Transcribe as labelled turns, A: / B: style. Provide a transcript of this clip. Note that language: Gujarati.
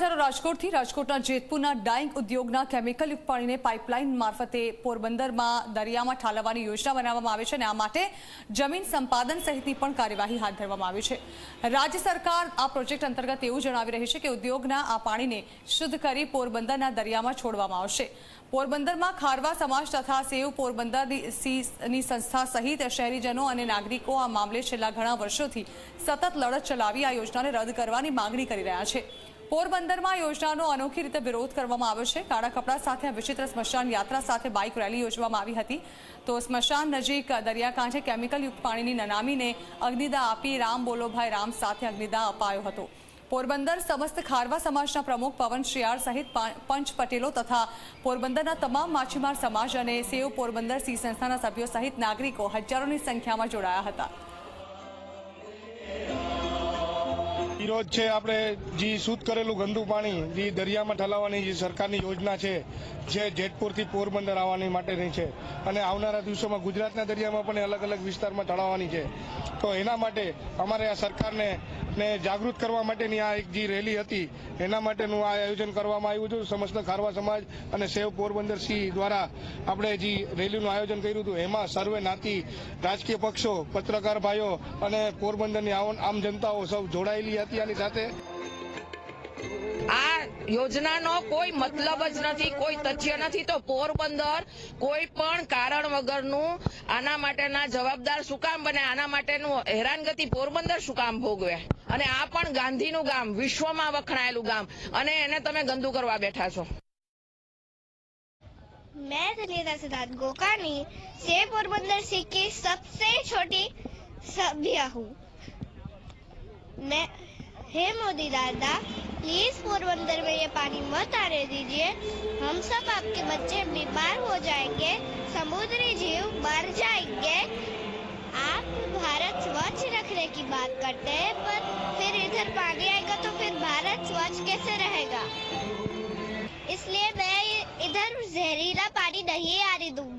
A: સમાચારો રાજકોટથી। રાજકોટના જેતપુરના ડાઇંગ ઉદ્યોગના કેમિકલયુક્ત પાણીને પાઇપલાઇન મારફતે પોરબંદરમાં દરિયામાં ઠાલવવાની યોજના બનાવવામાં આવી છે અને આ માટે જમીન સંપાદન સહિતની પણ કાર્યવાહી હાથ ધરવામાં આવી છે। રાજ્ય સરકાર આ પ્રોજેક્ટ અંતર્ગત એવું જણાવી રહી છે કે ઉદ્યોગના આ પાણીને શુદ્ધ કરી પોરબંદરના દરિયામાં છોડવામાં આવશે। પોરબંદરમાં ખારવા સમાજ તથા સેવ પોરબંદરની સંસ્થા સહિત શહેરીજનો અને નાગરિકો આ મામલે છેલ્લા ઘણા વર્ષોથી સતત લડત ચલાવી આ યોજનાને રદ કરવાની માંગણી કરી રહ્યા છે। પોરબંદરમાં યોજનાનો અનોખી રીતે વિરોધ કરવામાં આવ્યો છે। કાળા કપડા સાથે વિચિત્ર સ્મશાન યાત્રા સાથે બાઇક રેલી યોજવામાં આવી હતી। તો સ્મશાન નજીક દરિયાકાંઠે કેમિકલયુક્ત પાણીની નનામીને અગ્નિદાહ આપી રામ બોલો ભાઈ રામ સાથે અગ્નિદાહ અપાયો હતો। પોરબંદર સમસ્ત ખારવા સમાજના પ્રમુખ પવન શ્રીયાળ સહિત પંચ પટેલો તથા પોરબંદરના તમામ માછીમાર સમાજ અને સેવ પોરબંદર સી સંસ્થાના સભ્યો સહિત નાગરિકો હજારોની સંખ્યામાં જોડાયા હતા।
B: વિરોધ છે આપણે જે શુદ્ધ કરેલું ગંદુ પાણી જે દરિયામાં ઠલાવવાની જે સરકારની યોજના છે જે જેતપુરથી પોરબંદર આવવાની માટેની છે અને આવનારા દિવસોમાં ગુજરાતના દરિયામાં પણ અલગ અલગ વિસ્તારમાં ઠલાવવાની છે। તો એના માટે અમારે આ સરકારને જાગૃત કરવા માટેની આ એક જે રેલી હતી એના માટેનું આ આયોજન કરવામાં આવ્યું હતું। સમસ્ત ખારવા સમાજ અને સેવ પોરબંદર સી દ્વારા આપણે જે રેલીનું આયોજન કર્યું હતું એમાં સર્વે નાતી રાજકીય પક્ષો પત્રકાર ભાઈઓ અને પોરબંદરની આમ જનતાઓ સૌ જોડાયેલી હતી। આની સાથે
C: આ યોજનાનો કોઈ મતલબ જ નથી, કોઈ તથ્ય નથી। તો પોરબંદર કોઈ પણ કારણ વગરનું આના માટેના જવાબદાર શું કામ બને, આના માટેનું હેરાનગતિ પોરબંદર શું કામ ભોગવે? અને આ પણ ગાંધીનું ગામ, વિશ્વમાં વખણાયેલું ગામ, અને એને તમે ગંદુ કરવા બેઠા છો।
D: मैं धन्यता सिद्धार्थ गोकानी से पोरबंदर सी की सबसे छोटी सभ्य हूँ। मैं हे मोदी दादा प्लीज पोरबंदर में ये पानी मत आने दीजिए। हम सब आपके बच्चे बीमार हो जाएंगे, समुद्री जीव मर जाएंगे। आप भारत स्वच्छ रखने की बात करते हैं पर फिर इधर पानी आएगा तो फिर भारत स्वच्छ कैसे रहेगा? इसलिए मैं इधर जहरीला पानी नहीं आने दूंगी।